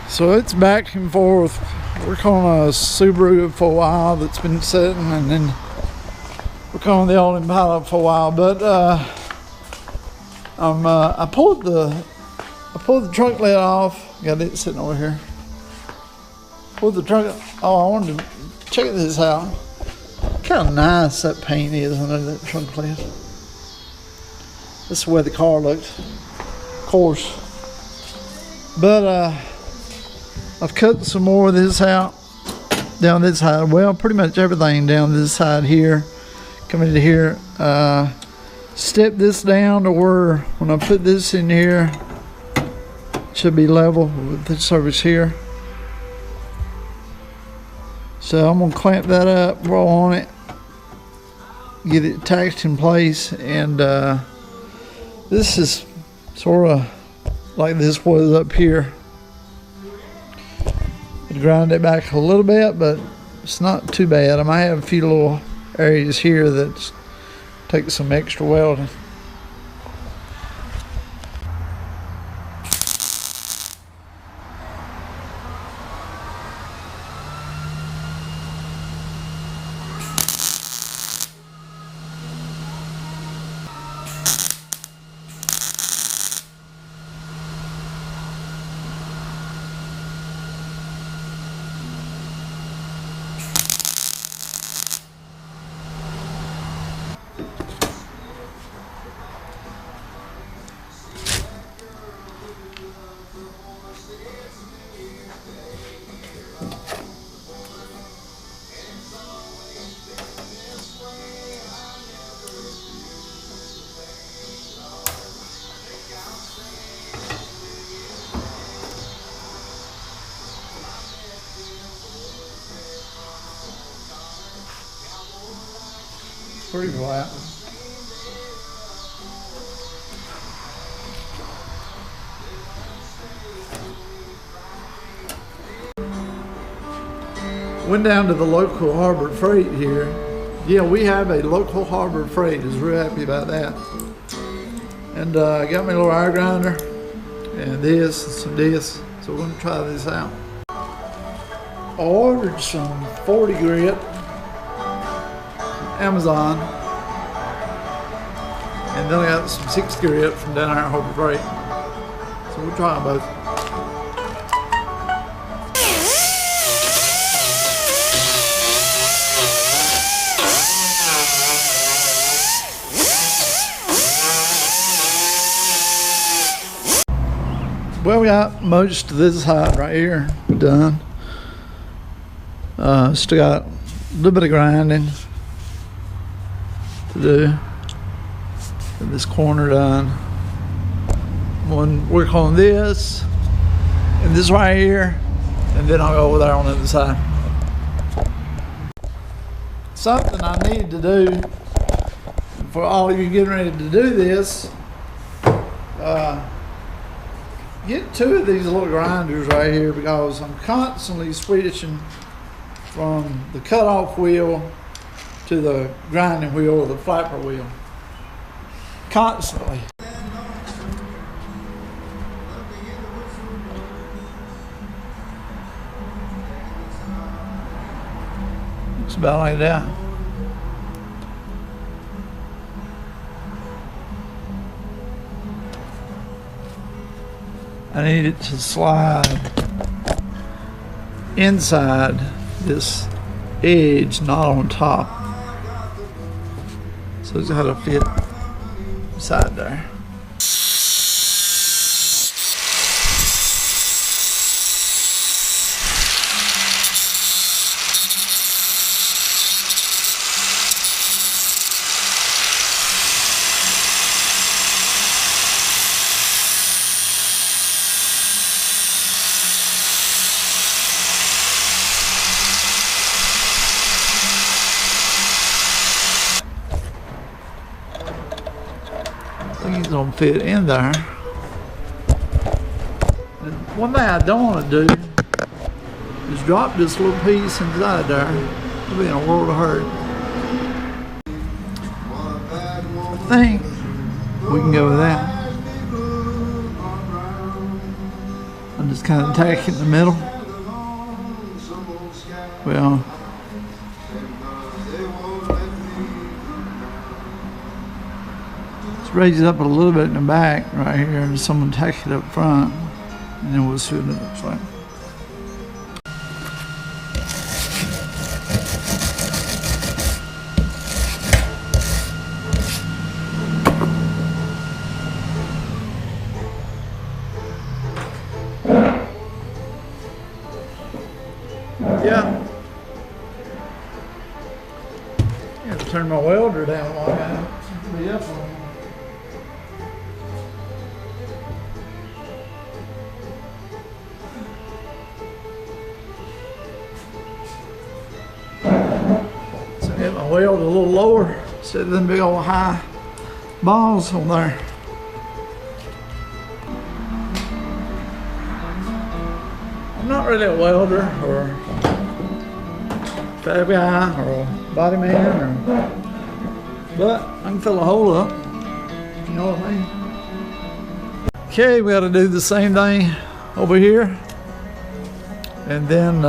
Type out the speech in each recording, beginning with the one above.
So it's back and forth. Work on a Subaru for a while that's been sitting, and then work on the old Impala for a while. But I pulled the trunk lid off. Got it sitting over here. Pulled the trunk. Oh, I wanted to check this out. Kind of nice that paint is under that trunk lid. This is the way the car looked, of course. But I've cut some more of this out down this side. Well, pretty much everything down this side here, coming to here. Step this down to where when I put this in here, it should be level with the surface here. So I'm gonna clamp that up, roll on it, get it attached in place, and this is sort of like this was up here. Grind it back a little bit, but it's not too bad. I might have a few little areas here that take some extra welding. Pretty flat. Went down to the local Harbor Freight here. Yeah, we have a local Harbor Freight. I was real happy about that. And got me a little air grinder and this and some discs. So we're gonna try this out. I ordered some 40 grit Amazon, and then I got some 60 grit from down there at Harbor Freight. So we'll try them both. Well, we got most of this side right here done. Still got a little bit of grinding to do. Get this corner done. I'm gonna work on this and this right here, and then I'll go over there on the other side. Something I need to do for all of you getting ready to do this, get 2 of these little grinders right here, because I'm constantly switching from the cutoff wheel to the grinding wheel or the flapper wheel. Constantly. Looks about like that. I need it to slide inside this edge, not on top. So it's got to fit inside there. These don't fit in there. And one thing I don't want to do is drop this little piece inside there. It'll be in a world of hurt. I think we can go with that. I just kind of tack it in the middle. Well, let's raise it up a little bit in the back right here, and someone tack it up front, and then we'll see what it looks like. Yeah. I have to turn my welder down while I be up on it. So I get my weld a little lower instead of them big old high balls on there. I'm not really a welder or fab guy or a body man, but I can fill a hole up, you know what I mean? Okay, we got to do the same thing over here, and then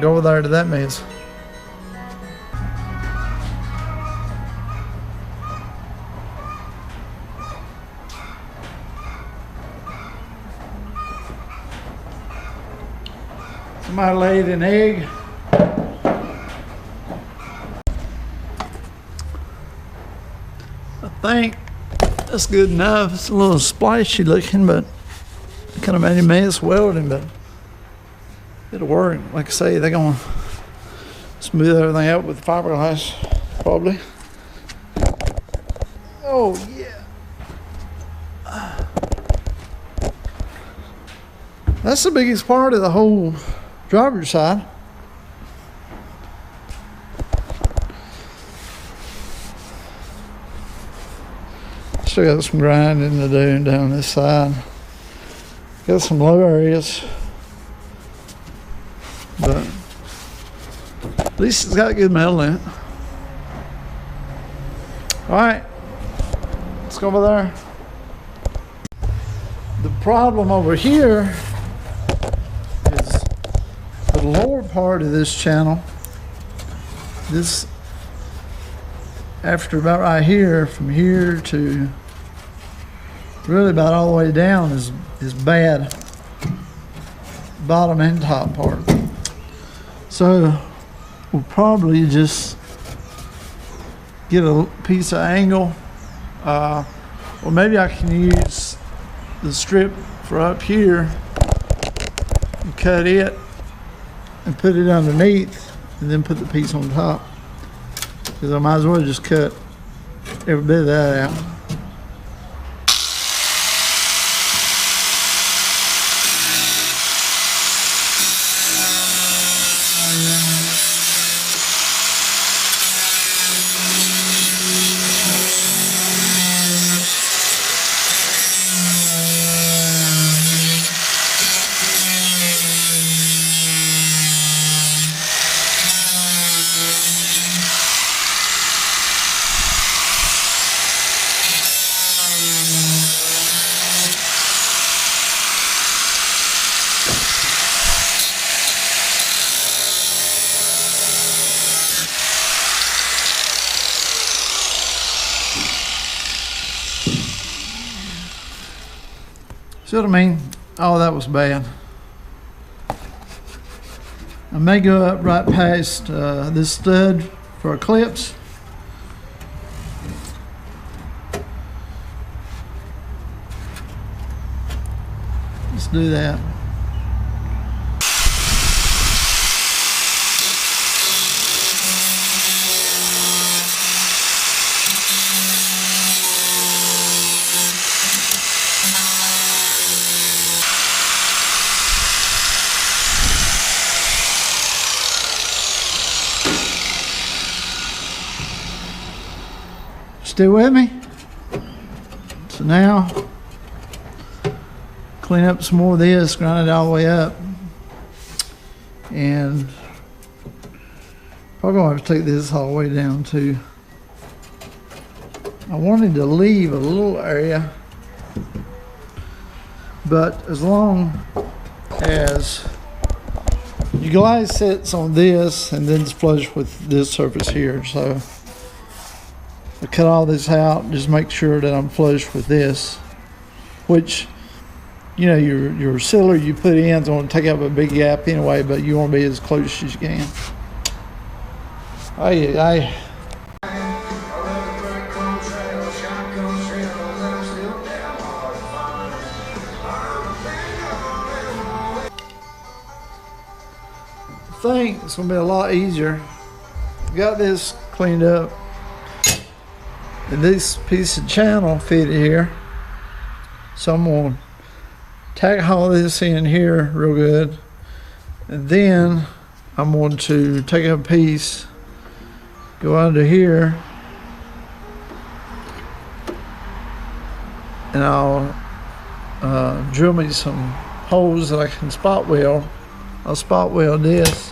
go over there to that mess. Somebody laid an egg. I think that's good enough. It's a little splashy looking, but kind of made a mess welding, but it'll work. Like I say, they're gonna smooth everything out with fiberglass, probably. Oh yeah. That's the biggest part of the whole driver's side. Still got some grinding to do down this side. Got some low areas, but at least it's got good metal in it. All right, let's go over there. The problem over here is the lower part of this channel. This, after about right here, from here to really about all the way down is bad. Bottom and top part. So we'll probably just get a piece of angle, or maybe I can use the strip for up here and cut it and put it underneath and then put the piece on top, because I might as well just cut every bit of that out. See what I mean? Oh, that was bad. I may go up right past this stud for a clips. Let's do that. Still with me? So now, clean up some more of this, grind it all the way up, and probably gonna have to take this all the way down too. I wanted to leave a little area, but as long has your glass sets on this and then it's flush with this surface here. So I cut all this out, just make sure that I'm flush with this, which, you know, your sealer you put in is going to take up a big gap anyway, but you want to be as close as you can. I think it's going to be a lot easier. Got this cleaned up, and this piece of channel fitted here, so I'm going to tack all this in here real good, and then I'm going to take a piece, go under here, and I'll drill me some holes that I can spot weld. I'll spot weld this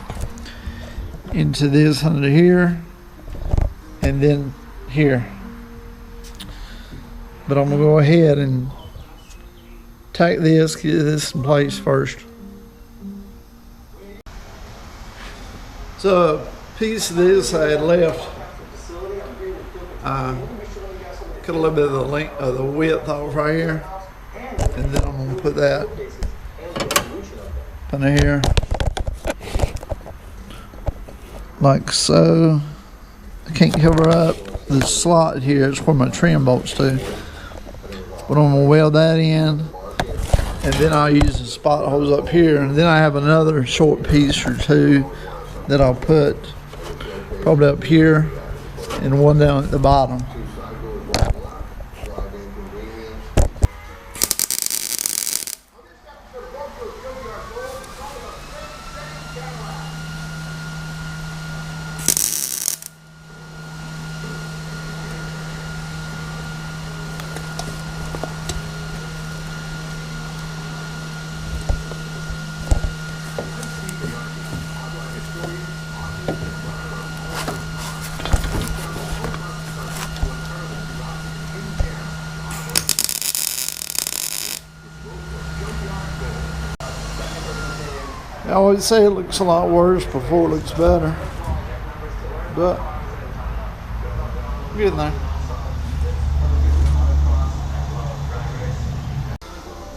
into this under here and then here, but I'm gonna go ahead and tack this, get this in place first. So a piece of this I had left, cut a little bit of the length of the width off right here, and then I'm gonna put that under here like so. I can't cover up the slot here, it's where my trim bolts to, but I'm gonna weld that in, and then I'll use the spot holes up here, and then I have another short piece or two that I'll put probably up here and one down at the bottom. I always say it looks a lot worse before it looks better, but we're getting there.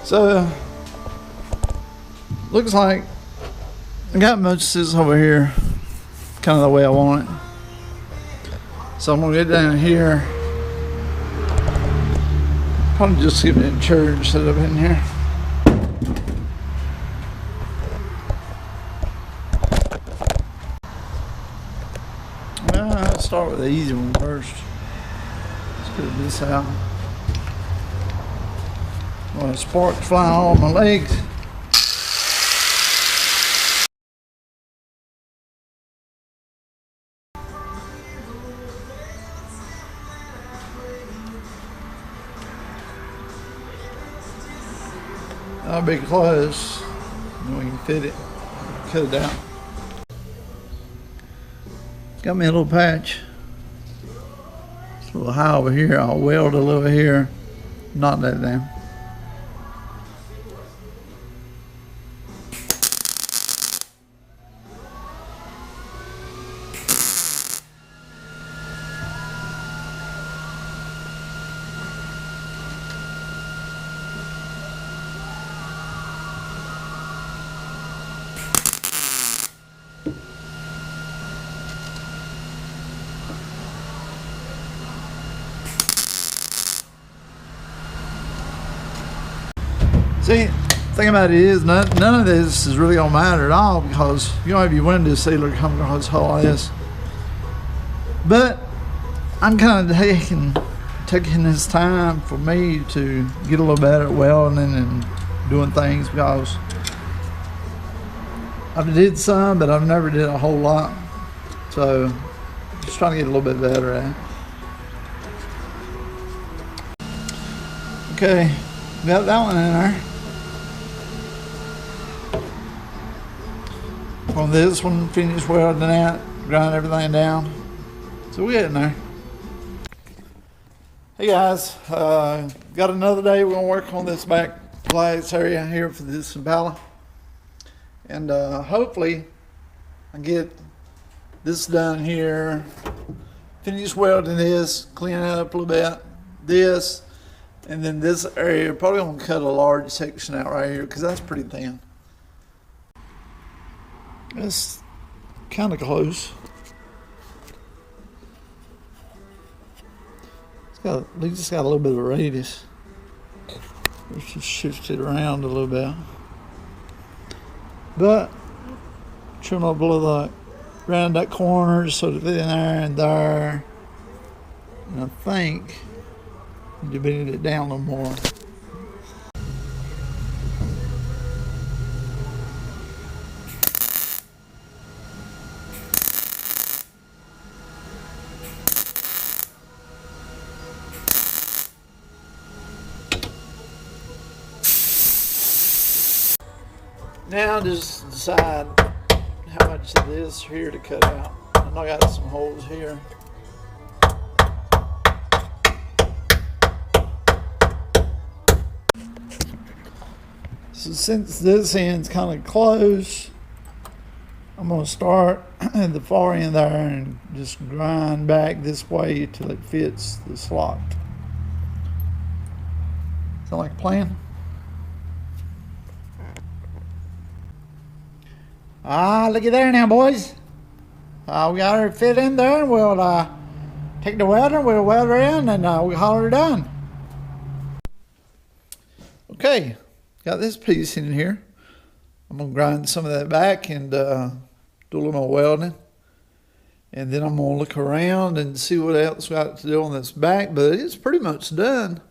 So looks like I got most of this over here kind of the way I want it. So I'm gonna get down here, probably just keep it in church instead of in here. Let's start with the easy one first. Let's get this out. Well, sparks flying all on my legs. That'll be close. Then we can fit it, cut it out. Got me a little patch. It's a little high over here. I'll weld a little here, knock that down. See, the thing about it is none of this is really gonna matter at all, because you don't have your window sealer coming across all this. But I'm kind of taking this time for me to get a little better at welding and doing things, because I've did some, but I've never did a whole lot. So just trying to get a little bit better at it. Okay, got that one in there. On this one, finish welding that, grind everything down. So we're getting there. Hey guys, got another day. We're gonna work on this back glass area here for this Impala. And hopefully I get this done here, finish welding this, clean it up a little bit, this, and then this area, probably gonna cut a large section out right here because that's pretty thin. That's kind of close. At least it's got a little bit of a radius. Let's just shift it around a little bit. But trim up a little like around that corner so that in there and there. And I think you bend it down a little more. Now just decide how much of this here to cut out. I know I got some holes here. So since this end's kind of close, I'm going to start at the far end there and just grind back this way till it fits the slot. Sound like a plan? Looky there now, boys. We got her fit in there, and we'll take the welder, we'll weld her in, and we'll haul her done. Okay, got this piece in here. I'm gonna grind some of that back and do a little more welding. And then I'm gonna look around and see what else we got to do on this back, but it's pretty much done.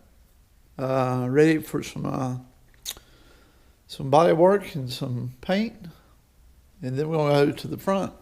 Ready for some body work and some paint. And then we're going to go to the front.